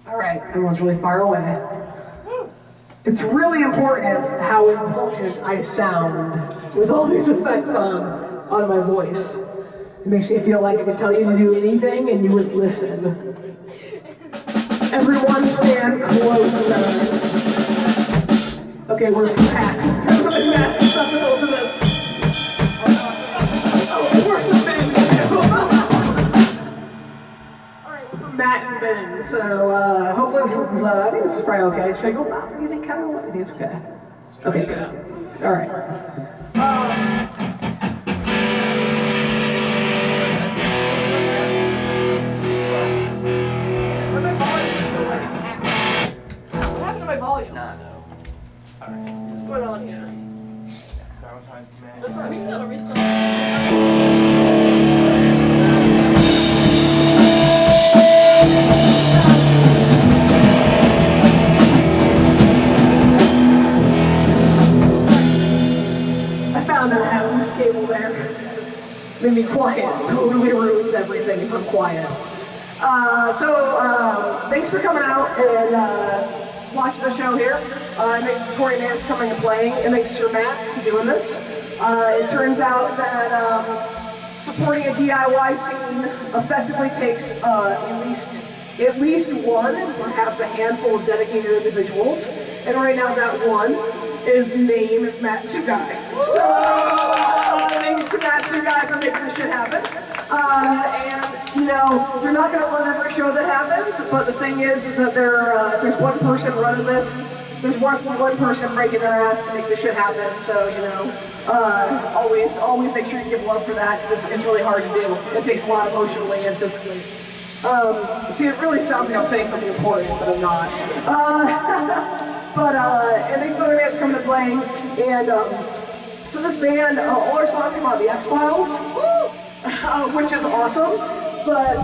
Alright, everyone's really far away. It's really important how important I sound with all these effects on my voice. It makes me feel like I could tell you to do anything and you would listen. Everyone stand closer. Okay, we're from Matt. Everybody, Matt's stuck in over this. Oh, we're from Ben. Alright, we're from Matt and Ben. So, hopefully this is, I think this is probably okay. Should I go loud? What do you think, Kyle? You think it's okay? Okay, good. Alright. It's not though. Alright. What's going on here? Valentines Show. I found out I had a loose cable there. Made me quiet. Totally ruins everything if I'm quiet. Thanks for coming out and watching the show here. Thanks to Tori Nance for coming and playing, and thanks to Matt to doing this. It turns out that supporting a DIY scene effectively takes at least one, and perhaps a handful of dedicated individuals. And right now that one, his name is Matt Sugai. So thanks to Matt Sugai for making this shit happen. And you know, you're not gonna love every show that happens, but the thing is that if there's one person running this, there's one person breaking their ass to make this shit happen. So you know, always make sure you give love for that because it's really hard to do. It takes a lot emotionally and physically. See, it really sounds like I'm saying something important, but I'm not. And thanks to other bands for coming and playing. And so this band, all our songs come out the X-Files, which is awesome. But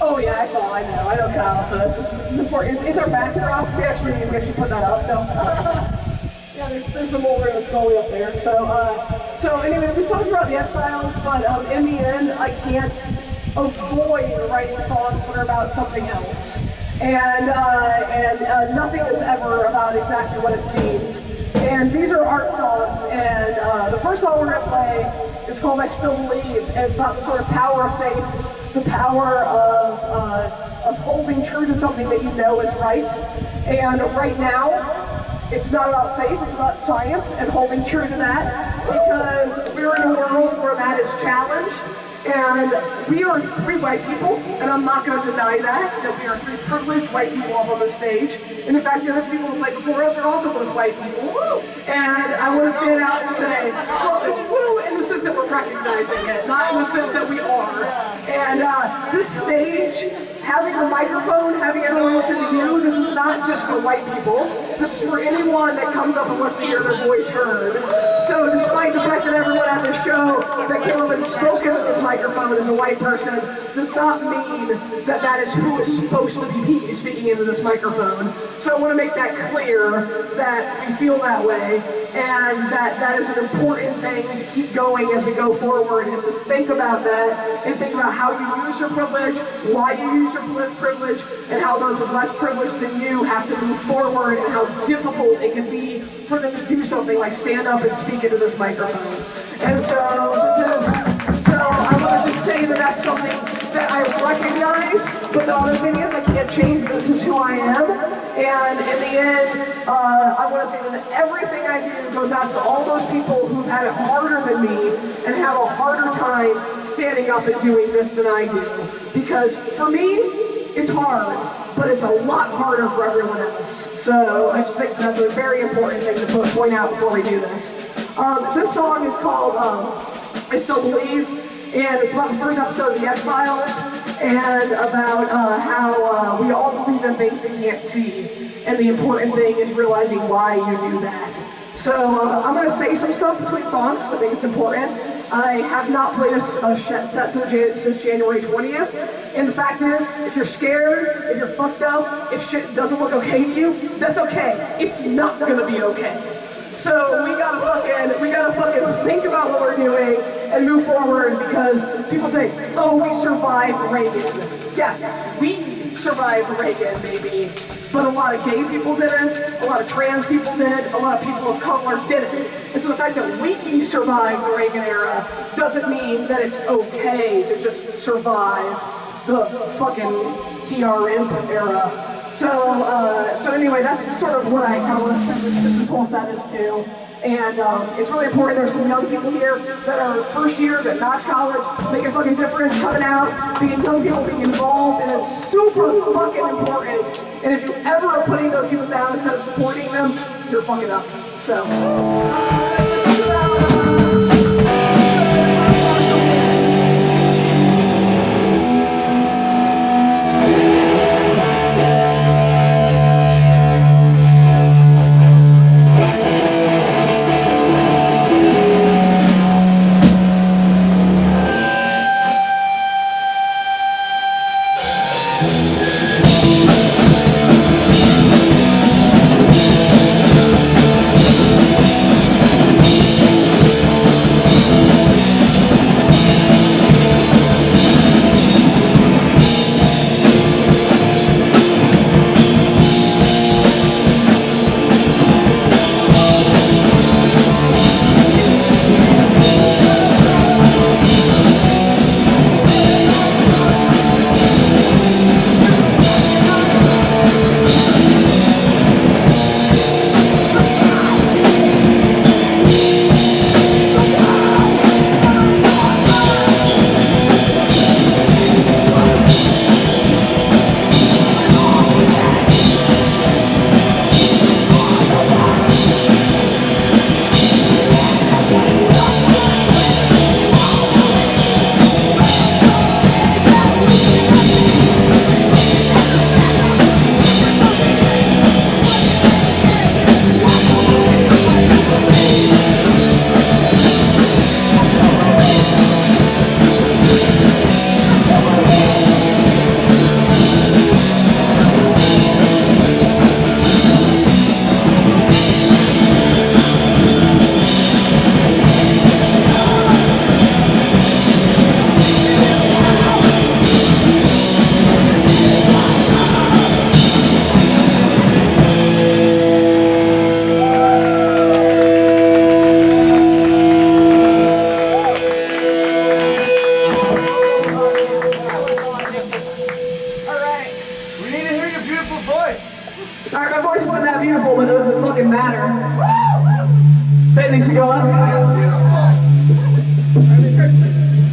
oh yeah, I know, Kyle. So this is important. It's our backdrop. We actually put that up. No. Yeah, there's a molder and a scully up there. So anyway, this song's about the X-Files, but in the end, I can't avoid writing songs that are about something else. And nothing is ever about exactly what it seems. And these are art songs, and the first song we're gonna play is called I Still Believe, and it's about the sort of power of faith, the power of holding true to something that you know is right. And right now, it's not about faith, it's about science and holding true to that, because we're in a world where that is challenged. And we are three white people, and I'm not going to deny that we are three privileged white people up on the stage. And in fact, the other people who played before us are also both white people. And I want to stand out and say, well, it's woo in the sense that we're recognizing it, not in the sense that we are. And this stage, having the microphone, having everyone listen to you, this is not just for white people. This is for anyone that comes up and wants to hear their voice heard. So despite the fact that everyone at this show that came up and spoke into this microphone as a white person, does not mean that that is who is supposed to be speaking into this microphone. So I want to make that clear that we feel that way, and that is an important thing to keep going as we go forward, is to think about that and think about how you use your privilege, why you use your privilege, and how those with less privilege than you have to move forward, and how difficult it can be for them to do something like stand up and speak into this microphone. And so I want to just say that that's something that I recognize, but the other thing is I can't change that this is who I am. And in the end, I want to say that everything I do goes out to all those people who've had it harder than me and have a harder time standing up and doing this than I do. Because for me, it's hard, but it's a lot harder for everyone else. So I just think that's a very important thing to point out before we do this. This song is called I Still Believe, and it's about the first episode of the X-Files, and about how we all believe in things we can't see, and the important thing is realizing why you do that. So I'm going to say some stuff between songs because I think it's important. I have not played this set since January 20th, and the fact is, if you're scared, if you're fucked up, if shit doesn't look okay to you, that's okay. It's not going to be okay. So we gotta fucking think about what we're doing and move forward, because people say, oh, we survived Reagan. Yeah, we survived Reagan, maybe, but a lot of gay people didn't, a lot of trans people didn't, a lot of people of color didn't. And so the fact that we survived the Reagan era doesn't mean that it's okay to just survive the fucking TRM era. So anyway, that's sort of what I kind of want to set this whole set is to. And it's really important. There's some young people here that are first years at Knox College, making a fucking difference, coming out, being young people, being involved, and it's super fucking important. And if you ever are putting those people down instead of supporting them, you're fucking up. So.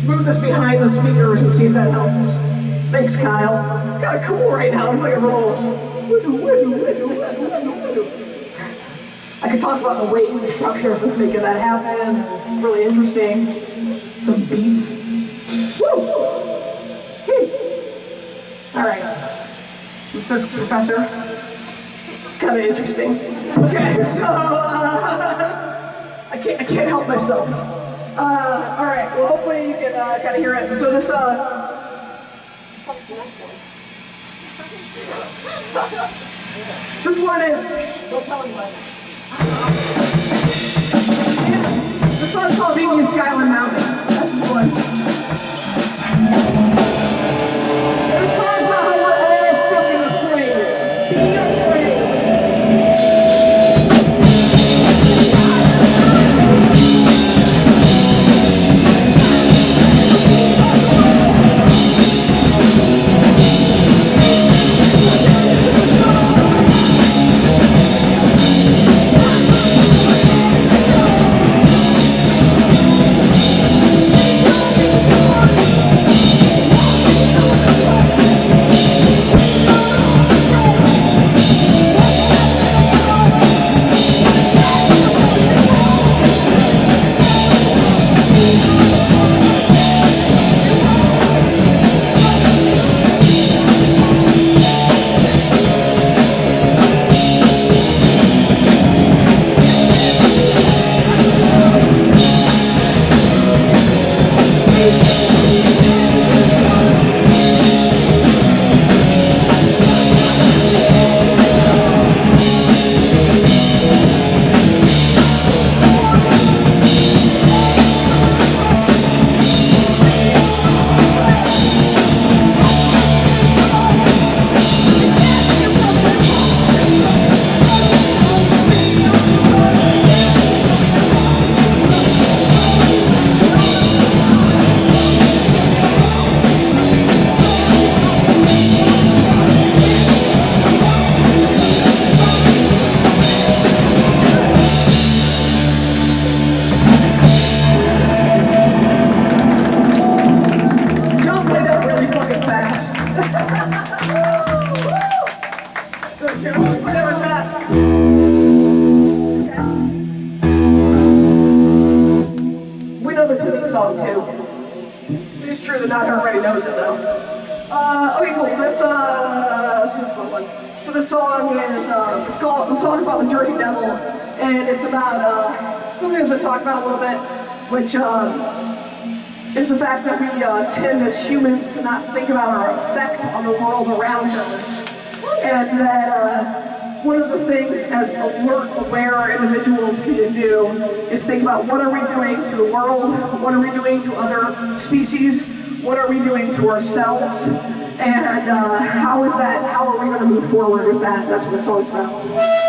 Move this behind the speakers and see if that helps. Thanks, Kyle. It's kind of cool right now. It's like a roll. I could talk about the weight and the structures that's making that happen. It's really interesting. Some beats. Woo! All right. Physics professor. It's kind of interesting. Okay, so I can't help myself. All right. Well, hopefully you can kind of hear it. So this what's the next one? This one is. Don't tell anybody. This song's called Indian Skyline Mountain. That's the one. This song's about how we're all fucking afraid. Be afraid. already knows it though. Okay, cool. This is a fun one. So this song is, the song's about the Jersey Devil, and it's about something that's been talked about a little bit, which is the fact that we tend as humans to not think about our effect on the world around us. And that one of the things as alert, aware individuals we need to do is think about what are we doing to the world, what are we doing to other species, what are we doing to ourselves, and how are we going to move forward with that? That's what the song's about.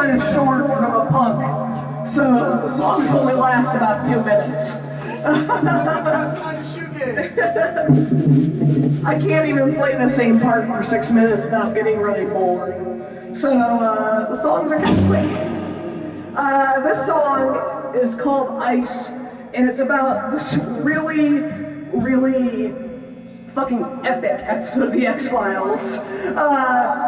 kind of short because I'm a punk, so the songs only last about 2 minutes. I can't even play the same part for 6 minutes without getting really bored. So the songs are kind of quick. This song is called Ice, and it's about this really, really fucking epic episode of The X-Files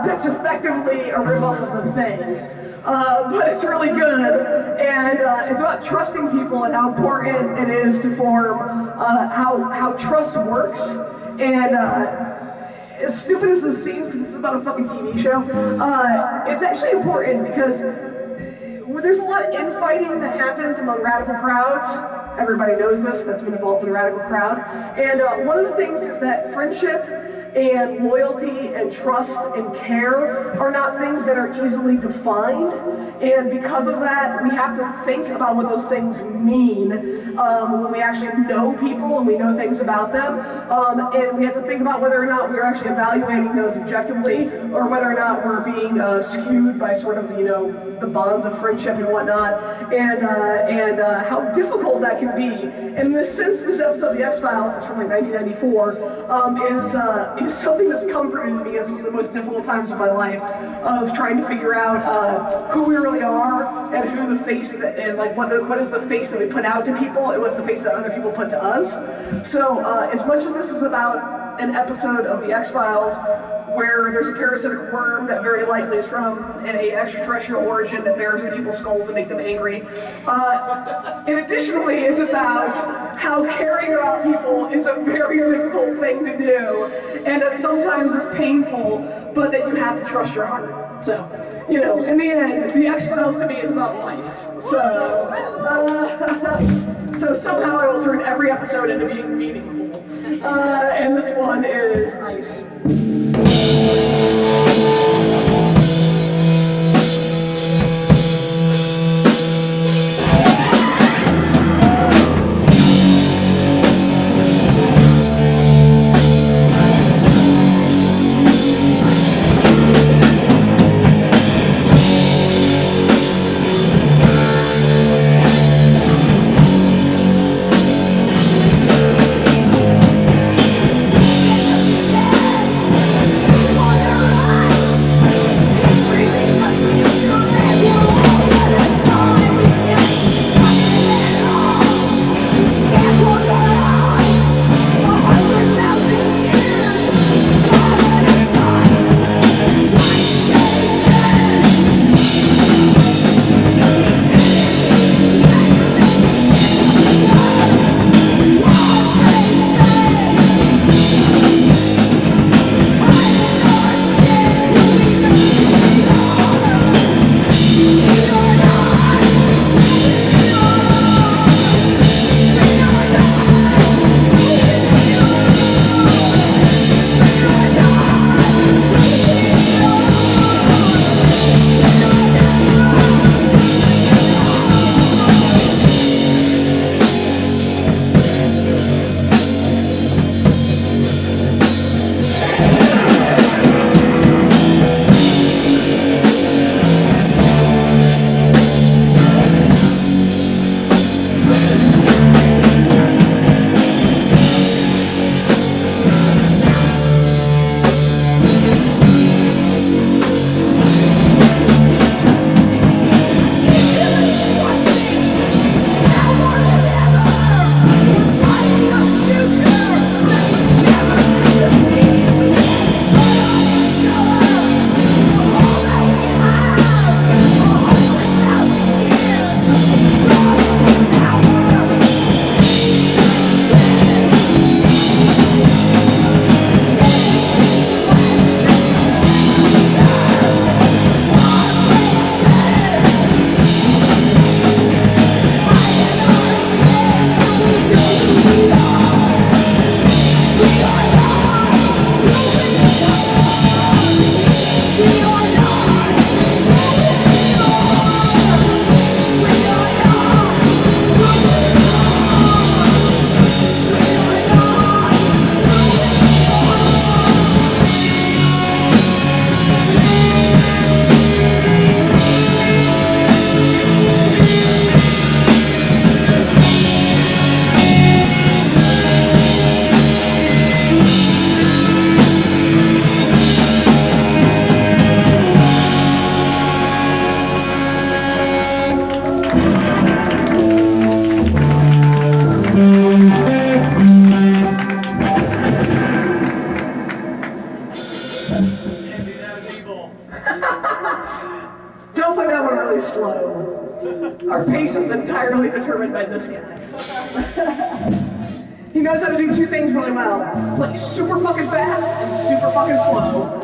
that's effectively a ripoff of The Thing. But it's really good, and it's about trusting people and how important it is to form how trust works. And as stupid as this seems, because this is about a fucking TV show, it's actually important because there's a lot of infighting that happens among radical crowds. Everybody knows this, that's been involved in a radical crowd. And one of the things is that friendship and loyalty and trust and care are not things that are easily defined. And because of that, we have to think about what those things mean when we actually know people and we know things about them. And we have to think about whether or not we're actually evaluating those objectively, or whether or not we're being skewed by sort of, the bonds of friendship and whatnot, and how difficult that can be. And in this sense, this episode of The X-Files is from like 1994, is something that's comforting to me as some of the most difficult times of my life, of trying to figure out who we really are, and who the face that, and like what is the face that we put out to people, and what's the face that other people put to us. So as much as this is about an episode of The X-Files where there's a parasitic worm that very likely is from an extraterrestrial origin that bears in people's skulls and make them angry, it additionally is about how caring about people is a very difficult thing to do, and that sometimes it's painful, but that you have to trust your heart. So, in the end, The X-Files to me is about life. So somehow I will turn every episode into being meaningful. And this one is nice. Don't play that one really slow. Our pace is entirely determined by this guy. He knows how to do two things really well. Play super fucking fast and super fucking slow.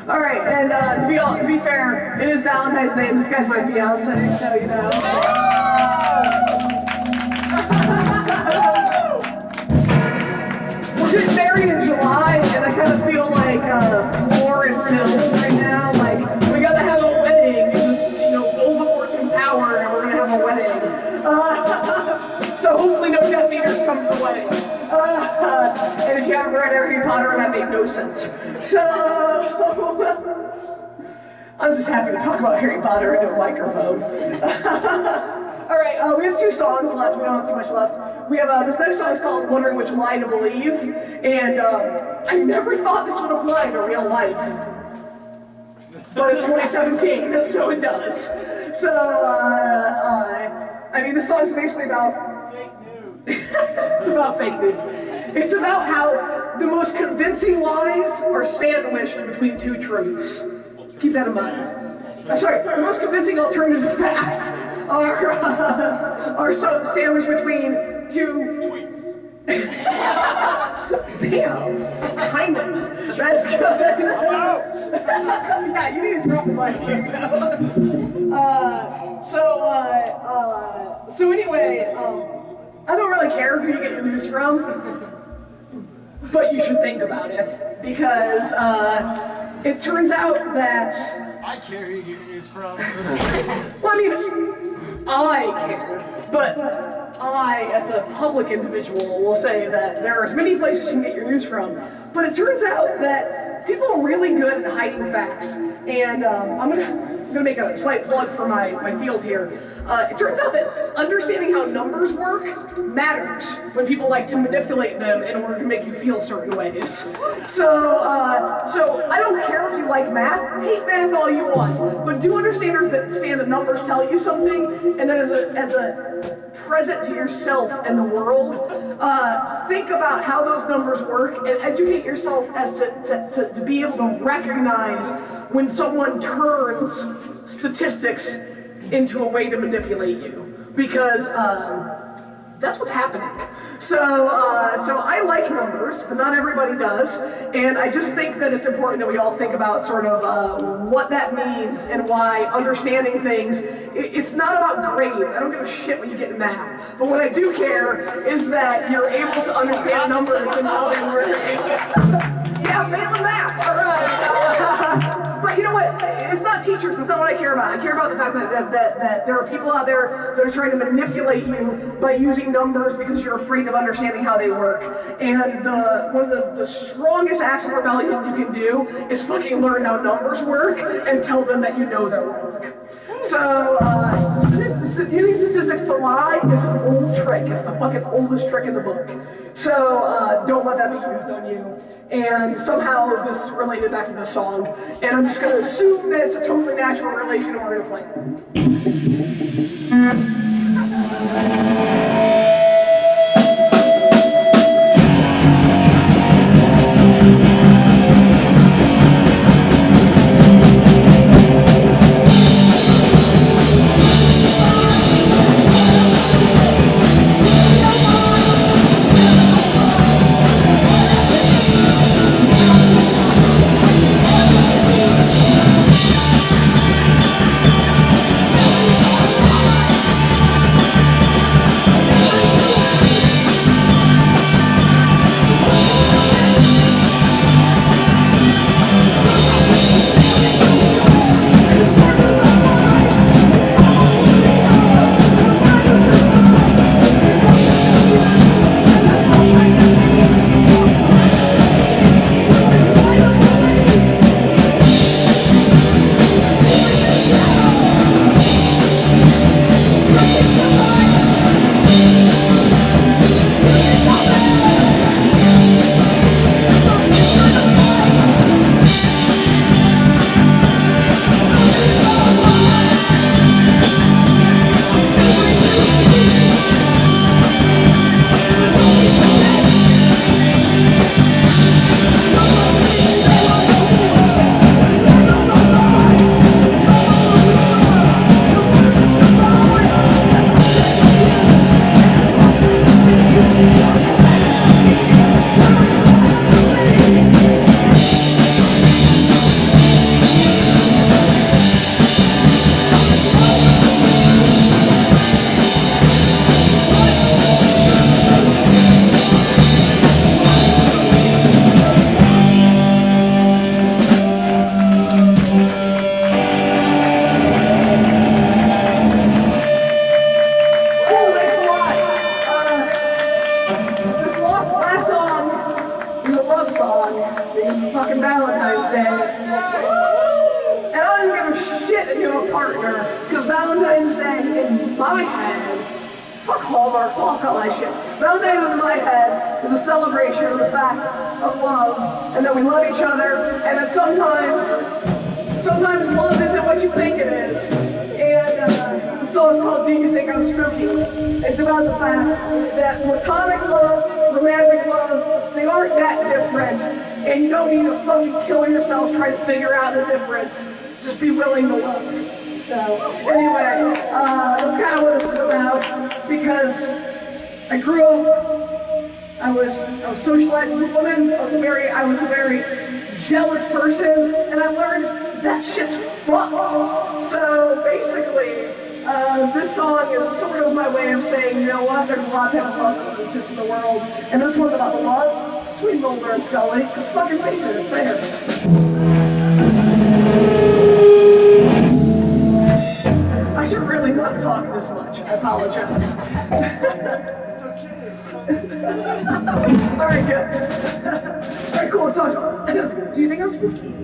All right, and to be fair, it is Valentine's Day, and this guy's my fiance, so you know. We're getting married in July, and I kind of feel like Floor and Bill right now. Like we gotta have a wedding. It's just, Voldemort's in power, and we're gonna have a wedding. So hopefully no Death Eaters come to the wedding. And if you haven't read Harry Potter, that made no sense. So, I'm just happy to talk about Harry Potter into a microphone. Alright, we have 2 songs left, we don't have too much left. We have, this next song is called Wondering Which Lie to Believe, and I never thought this would apply to real life. But it's 2017, so it does. So, this song is basically about Fake news. it's about fake news. It's about how the most convincing lies are sandwiched between 2 truths. Keep that in mind. I'm sorry, the most convincing alternative facts are sandwiched between 2 Tweets. Damn, timing. That's good. Yeah, you need to drop the mic here. So anyway, I don't really care who you get your news from, but you should think about it because it turns out that. I care who you get your news from. Well, I care, but I, as a public individual, will say that there are as many places you can get your news from, but it turns out that people are really good at hiding facts, and I'm gonna make a slight plug for my field here. It turns out that understanding how numbers work matters when people like to manipulate them in order to make you feel certain ways. So I don't care if you like math, hate math all you want, but do understand that numbers tell you something, and that as a present to yourself and the world, think about how those numbers work and educate yourself as to be able to recognize when someone turns statistics into a way to manipulate you, because that's what's happening. So I like numbers, but not everybody does, and I just think that it's important that we all think about sort of what that means and why understanding things. It's not about grades. I don't give a shit what you get in math, but what I do care is that you're able to understand numbers and how they work. Yeah, failing math. All right. But you know what? It's not teachers. That's not what I care about. I care about the fact that there are people out there that are trying to manipulate you by using numbers because you're afraid of understanding how they work. And one of the strongest acts of rebellion you can do is fucking learn how numbers work and tell them that you know they're wrong. So, using statistics to lie is an old trick. It's the fucking oldest trick in the book. So, don't let that be used on you. And somehow this related back to this song. And I'm just going to assume that it's a totally natural relation and we're going to play it. song because it's fucking Valentine's Day. And I don't give a shit if you have a partner, because Valentine's Day in my head, fuck Hallmark, fuck all that shit. Valentine's in my head is a celebration of the fact of love, and that we love each other, and that sometimes love isn't what you think it is. And the song's called Do You Think I'm Spooky? It's about the fact that platonic love, romantic love, they aren't that different, and you don't need to fucking kill yourself trying to figure out the difference. Just be willing to love. So, anyway, that's kind of what this is about, because I grew up, I was socialized as a woman, I was a very jealous person, and I learned that shit's fucked. So basically, this song is sort of my way of saying, you know what, there's a lot of love that exists in the world, and this one's about the love between Mulder and Scully, because fucking face it, it's there. I should really not talk this much. I apologize. It's okay. Alright, good. Alright, cool. So, do you think I'm spooky?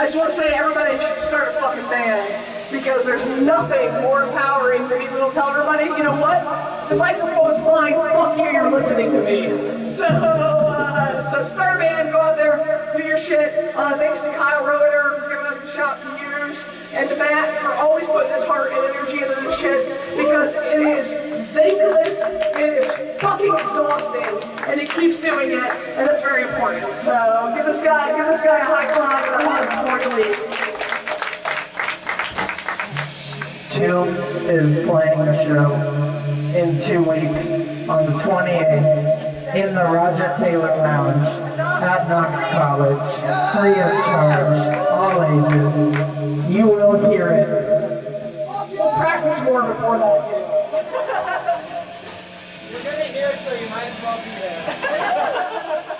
I just want to say everybody should start a fucking band, because there's nothing more empowering than being able to tell everybody, you know what? The microphone's mine, fuck you, you're listening to me. So start a band, go out there, do your shit. Thanks to Kyle Roeder for giving us the shop to use, and to Matt for always putting his heart and energy into this shit, because it is thankless, it is fucking exhausting, and he keeps doing it, and it's very important. So give this guy a high five and a hug before he leaves. TOOMS is playing a show in 2 weeks on the 28th in the Roger Taylor Lounge at Knox College, free of charge, all ages. You will hear it. We'll practice more before that too. You're gonna hear it, so you might as well be there.